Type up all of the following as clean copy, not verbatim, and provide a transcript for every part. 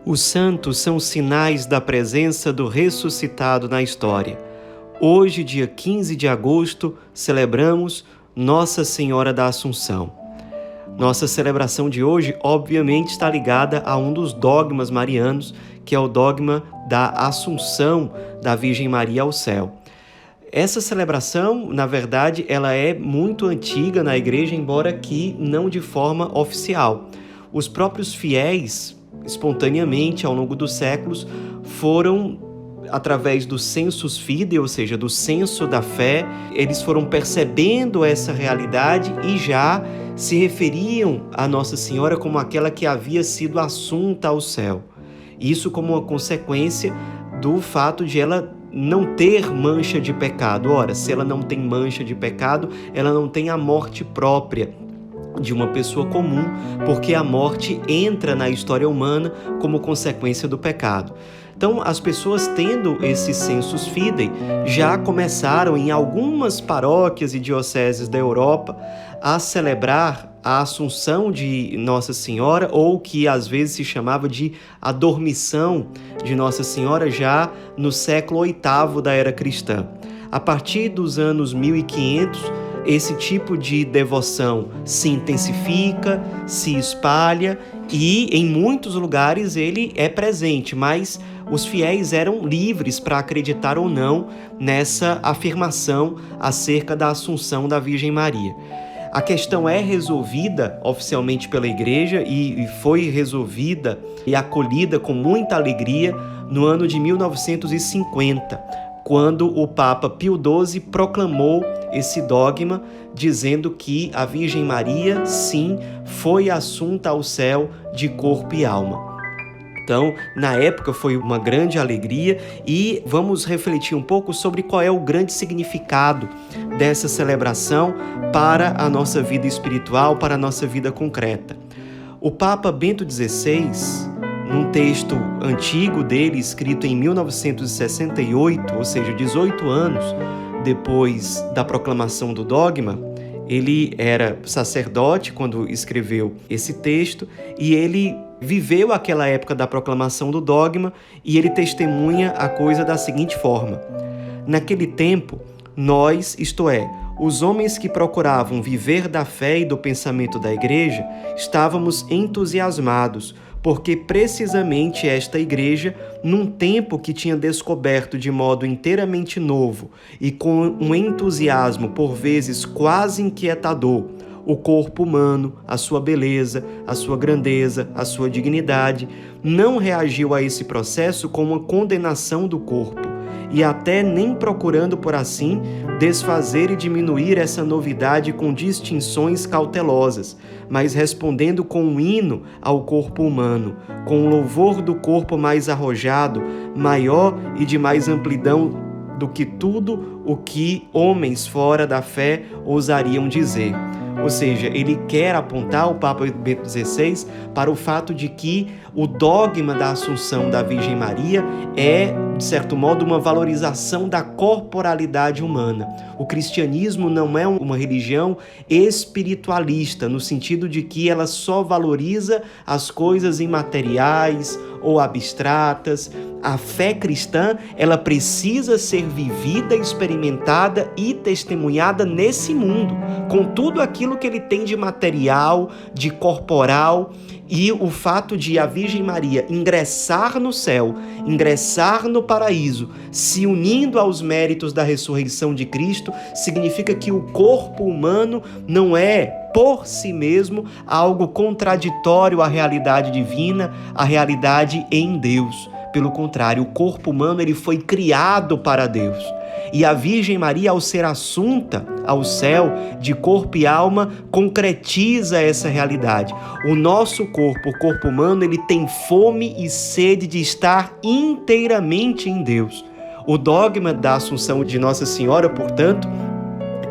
Os santos são sinais da presença do ressuscitado na história. Hoje, dia 15 de agosto, celebramos Nossa Senhora da Assunção. Nossa celebração de hoje, obviamente, está ligada a um dos dogmas marianos, que é o dogma da Assunção da Virgem Maria ao céu. Essa celebração, na verdade, ela é muito antiga na Igreja, embora que não de forma oficial. Os próprios fiéis, espontaneamente, ao longo dos séculos, foram, através do sensus fidei, ou seja, do censo da fé, eles foram percebendo essa realidade e já se referiam a Nossa Senhora como aquela que havia sido assunta ao céu. Isso como uma consequência do fato de ela não ter mancha de pecado. Ora, se ela não tem mancha de pecado, ela não tem a morte própria de uma pessoa comum, porque a morte entra na história humana como consequência do pecado. Então, as pessoas tendo esse sensus fidei já começaram em algumas paróquias e dioceses da Europa a celebrar a Assunção de Nossa Senhora, ou que às vezes se chamava de a Dormição de Nossa Senhora, já no século VIII da era cristã. A partir dos anos 1500, esse tipo de devoção se intensifica, se espalha e em muitos lugares ele é presente, mas os fiéis eram livres para acreditar ou não nessa afirmação acerca da Assunção da Virgem Maria. A questão é resolvida oficialmente pela Igreja e foi resolvida e acolhida com muita alegria no ano de 1950, quando o Papa Pio XII proclamou esse dogma, dizendo que a Virgem Maria, sim, foi assunta ao céu de corpo e alma. Então, na época foi uma grande alegria e vamos refletir um pouco sobre qual é o grande significado dessa celebração para a nossa vida espiritual, para a nossa vida concreta. O Papa Bento XVI, num texto antigo dele, escrito em 1968, ou seja, 18 anos depois da proclamação do dogma, ele era sacerdote quando escreveu esse texto e ele viveu aquela época da proclamação do dogma e ele testemunha a coisa da seguinte forma: naquele tempo, nós, isto é, os homens que procuravam viver da fé e do pensamento da Igreja, estávamos entusiasmados, porque precisamente esta Igreja, num tempo que tinha descoberto de modo inteiramente novo e com um entusiasmo por vezes quase inquietador, o corpo humano, a sua beleza, a sua grandeza, a sua dignidade, não reagiu a esse processo com uma condenação do corpo, e até nem procurando, por assim, desfazer e diminuir essa novidade com distinções cautelosas, mas respondendo com um hino ao corpo humano, com o louvor do corpo mais arrojado, maior e de mais amplidão do que tudo o que homens fora da fé ousariam dizer. Ou seja, ele quer apontar, o Papa Bento XVI, para o fato de que o dogma da Assunção da Virgem Maria é, de certo modo, uma valorização da corporalidade humana. O cristianismo não é uma religião espiritualista, no sentido de que ela só valoriza as coisas imateriais ou abstratas. A fé cristã, ela precisa ser vivida, experimentada e testemunhada nesse mundo, com tudo aquilo que ele tem de material, de corporal, e o fato de a Virgem Maria ingressar no céu, ingressar no paraíso, se unindo aos méritos da ressurreição de Cristo, significa que o corpo humano não é, por si mesmo, algo contraditório à realidade divina, à realidade em Deus. Pelo contrário, o corpo humano ele foi criado para Deus. E a Virgem Maria, ao ser assunta ao céu de corpo e alma, concretiza essa realidade. O nosso corpo, o corpo humano, ele tem fome e sede de estar inteiramente em Deus. O dogma da Assunção de Nossa Senhora, portanto,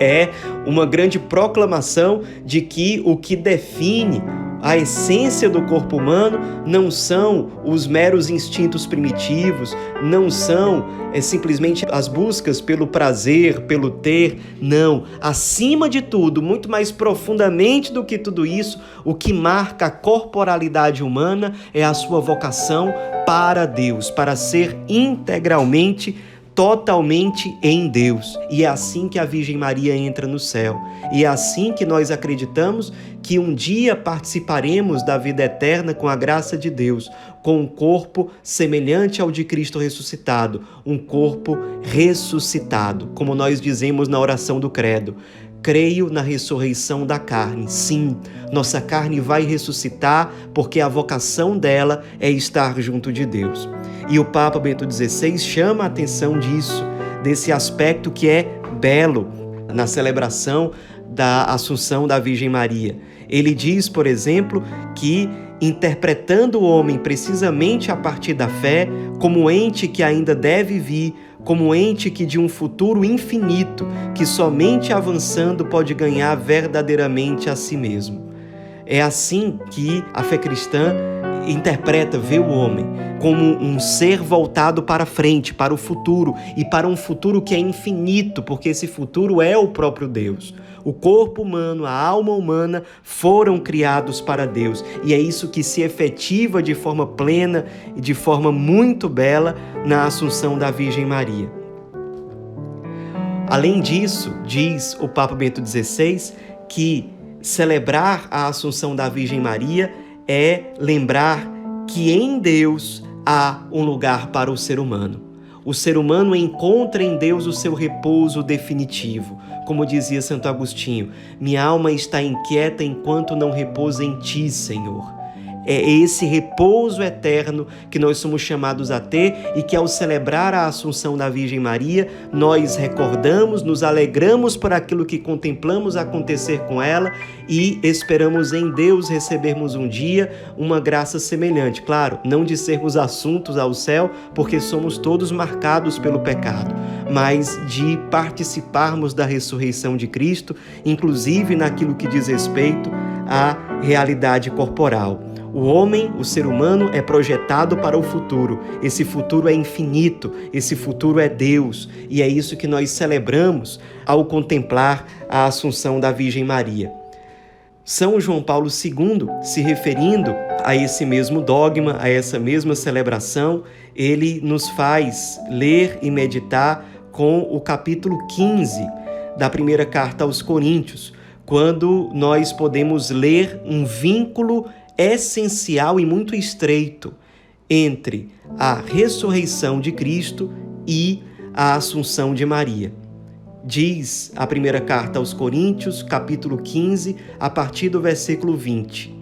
é uma grande proclamação de que o que define A essência do corpo humano não são os meros instintos primitivos, não são simplesmente as buscas pelo prazer, pelo ter. Não. Acima de tudo, muito mais profundamente do que tudo isso, o que marca a corporalidade humana é a sua vocação para Deus, para ser integralmente, totalmente em Deus. E é assim que a Virgem Maria entra no céu. E é assim que nós acreditamos que um dia participaremos da vida eterna com a graça de Deus, com um corpo semelhante ao de Cristo ressuscitado, um corpo ressuscitado, como nós dizemos na oração do Credo. Creio na ressurreição da carne. Sim, nossa carne vai ressuscitar porque a vocação dela é estar junto de Deus. E o Papa Bento XVI chama a atenção disso, desse aspecto que é belo na celebração da Assunção da Virgem Maria. Ele diz, por exemplo, que interpretando o homem precisamente a partir da fé, como ente que ainda deve vir, como ente que de um futuro infinito, que somente avançando pode ganhar verdadeiramente a si mesmo. É assim que a fé cristã interpreta, vê o homem como um ser voltado para frente, para o futuro, e para um futuro que é infinito, porque esse futuro é o próprio Deus. O corpo humano, a alma humana foram criados para Deus, e é isso que se efetiva de forma plena e de forma muito bela na Assunção da Virgem Maria. Além disso, diz o Papa Bento XVI que celebrar a Assunção da Virgem Maria é lembrar que em Deus há um lugar para o ser humano. O ser humano encontra em Deus o seu repouso definitivo. Como dizia Santo Agostinho, minha alma está inquieta enquanto não repousa em ti, Senhor. É esse repouso eterno que nós somos chamados a ter e que ao celebrar a Assunção da Virgem Maria, nós recordamos, nos alegramos por aquilo que contemplamos acontecer com ela e esperamos em Deus recebermos um dia uma graça semelhante. Claro, não de sermos assuntos ao céu, porque somos todos marcados pelo pecado, mas de participarmos da ressurreição de Cristo, inclusive naquilo que diz respeito à realidade corporal. O homem, o ser humano, é projetado para o futuro. Esse futuro é infinito, esse futuro é Deus. E é isso que nós celebramos ao contemplar a Assunção da Virgem Maria. São João Paulo II, se referindo a esse mesmo dogma, a essa mesma celebração, ele nos faz ler e meditar com o capítulo 15 da primeira carta aos Coríntios, quando nós podemos ler um vínculo essencial e muito estreito entre a ressurreição de Cristo e a Assunção de Maria. Diz a primeira carta aos Coríntios, capítulo 15, a partir do versículo 20.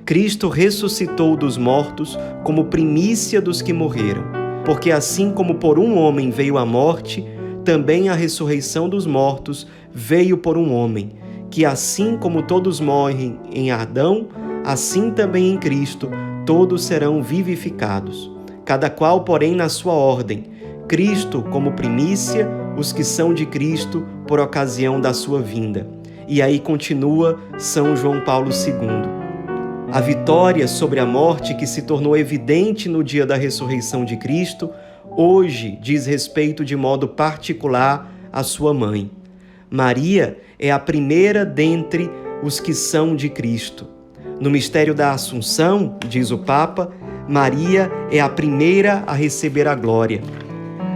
Cristo ressuscitou dos mortos como primícia dos que morreram, porque assim como por um homem veio a morte, também a ressurreição dos mortos veio por um homem, que assim como todos morrem em Adão, assim também em Cristo todos serão vivificados, cada qual, porém, na sua ordem. Cristo como primícia, os que são de Cristo por ocasião da sua vinda. E aí continua São João Paulo II. A vitória sobre a morte que se tornou evidente no dia da ressurreição de Cristo, hoje diz respeito de modo particular à sua mãe. Maria é a primeira dentre os que são de Cristo. No mistério da Assunção, diz o Papa, Maria é a primeira a receber a glória.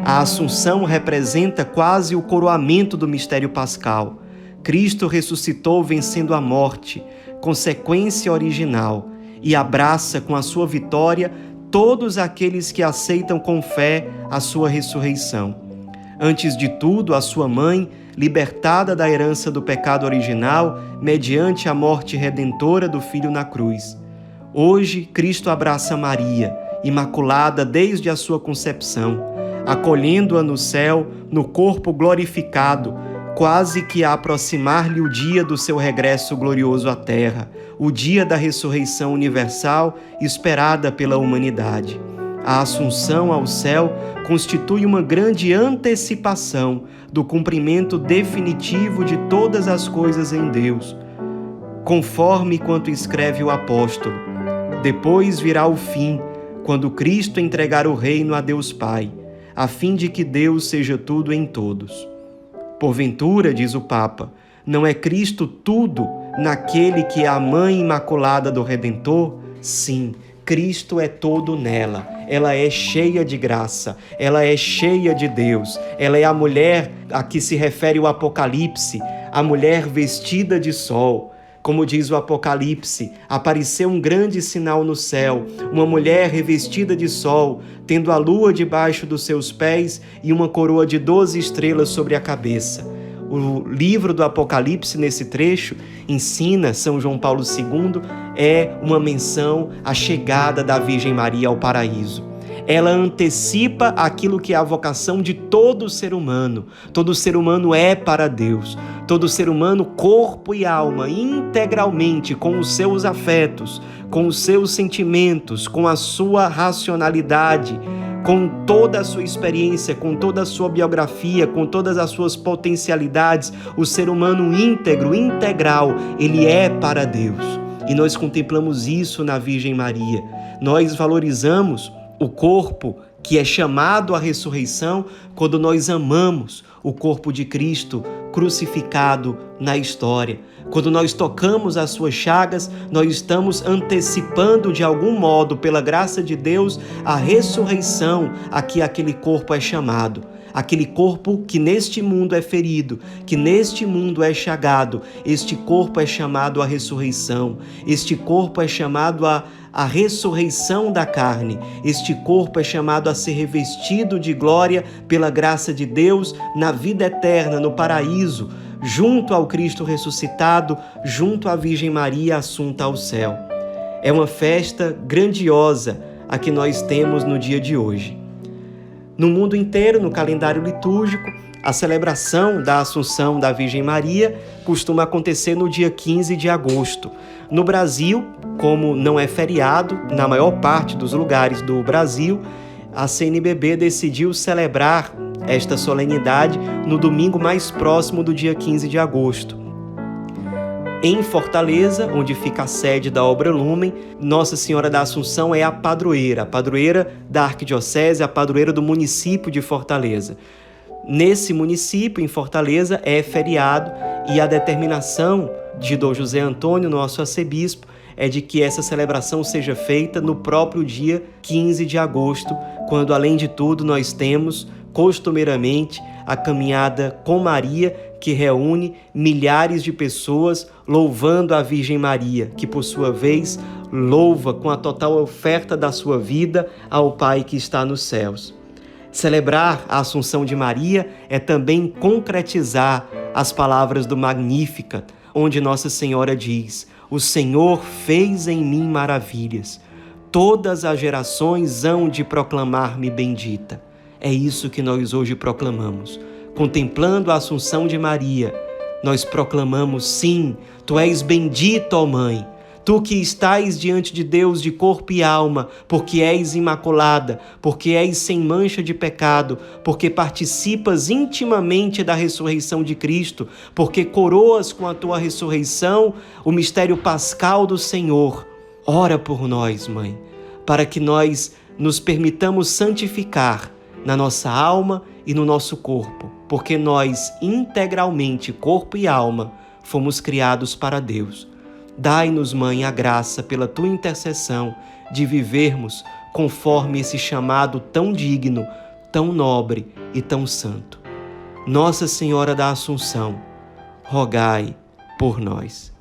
A Assunção representa quase o coroamento do mistério pascal. Cristo ressuscitou vencendo a morte, consequência original, e abraça com a sua vitória todos aqueles que aceitam com fé a sua ressurreição. Antes de tudo, a sua mãe, libertada da herança do pecado original, mediante a morte redentora do Filho na cruz. Hoje, Cristo abraça Maria, imaculada desde a sua concepção, acolhendo-a no céu, no corpo glorificado, quase que a aproximar-lhe o dia do seu regresso glorioso à terra, o dia da ressurreição universal esperada pela humanidade. A Assunção ao céu constitui uma grande antecipação do cumprimento definitivo de todas as coisas em Deus. conforme quanto escreve o apóstolo. Depois virá o fim, quando Cristo entregar o reino a Deus Pai, a fim de que Deus seja tudo em todos. Porventura, diz o Papa, não é Cristo tudo naquele que é a mãe imaculada do Redentor? Sim, Cristo é todo nela. Ela é cheia de graça, ela é cheia de Deus. Ela é a mulher a que se refere o Apocalipse, a mulher vestida de sol. Como diz o Apocalipse, apareceu um grande sinal no céu, uma mulher revestida de sol, tendo a lua debaixo dos seus pés e uma coroa de 12 estrelas sobre a cabeça. O livro do Apocalipse, nesse trecho, ensina, São João Paulo II, é uma menção à chegada da Virgem Maria ao paraíso. Ela antecipa aquilo que é a vocação de todo ser humano. Todo ser humano é para Deus. Todo ser humano, corpo e alma, integralmente, com os seus afetos, com os seus sentimentos, com a sua racionalidade, com toda a sua experiência, com toda a sua biografia, com todas as suas potencialidades, o ser humano íntegro, integral, ele é para Deus. E nós contemplamos isso na Virgem Maria. Nós valorizamos o corpo que é chamado à ressurreição quando nós amamos o corpo de Cristo crucificado na história. Quando nós tocamos as suas chagas, nós estamos antecipando de algum modo, pela graça de Deus, a ressurreição a que aquele corpo é chamado. Aquele corpo que neste mundo é ferido, que neste mundo é chagado, este corpo é chamado à ressurreição. Este corpo é chamado à ressurreição da carne. Este corpo é chamado a ser revestido de glória pela graça de Deus na vida eterna, no paraíso, junto ao Cristo ressuscitado, junto à Virgem Maria assunta ao céu. É uma festa grandiosa a que nós temos no dia de hoje. No mundo inteiro, no calendário litúrgico, a celebração da Assunção da Virgem Maria costuma acontecer no dia 15 de agosto. No Brasil, como não é feriado, na maior parte dos lugares do Brasil, a CNBB decidiu celebrar esta solenidade no domingo mais próximo do dia 15 de agosto. Em Fortaleza, onde fica a sede da Obra Lumen, Nossa Senhora da Assunção é a padroeira da arquidiocese, a padroeira do município de Fortaleza. Nesse município, em Fortaleza, é feriado e a determinação de Dom José Antônio, nosso arcebispo, é de que essa celebração seja feita no próprio dia 15 de agosto, quando, além de tudo, nós temos, costumeiramente, a caminhada com Maria, que reúne milhares de pessoas louvando a Virgem Maria, que, por sua vez, louva com a total oferta da sua vida ao Pai que está nos céus. Celebrar a Assunção de Maria é também concretizar as palavras do Magníficat, onde Nossa Senhora diz: "O Senhor fez em mim maravilhas. Todas as gerações hão de proclamar-me bendita." É isso que nós hoje proclamamos. Contemplando a Assunção de Maria, nós proclamamos: sim, Tu és bendita, ó Mãe. Tu que estás diante de Deus de corpo e alma, porque és imaculada, porque és sem mancha de pecado, porque participas intimamente da ressurreição de Cristo, porque coroas com a Tua ressurreição o mistério pascal do Senhor. Ora por nós, Mãe, para que nós nos permitamos santificar na nossa alma e no nosso corpo, porque nós, integralmente, corpo e alma, fomos criados para Deus. Dai-nos, Mãe, a graça, pela Tua intercessão, de vivermos conforme esse chamado tão digno, tão nobre e tão santo. Nossa Senhora da Assunção, rogai por nós.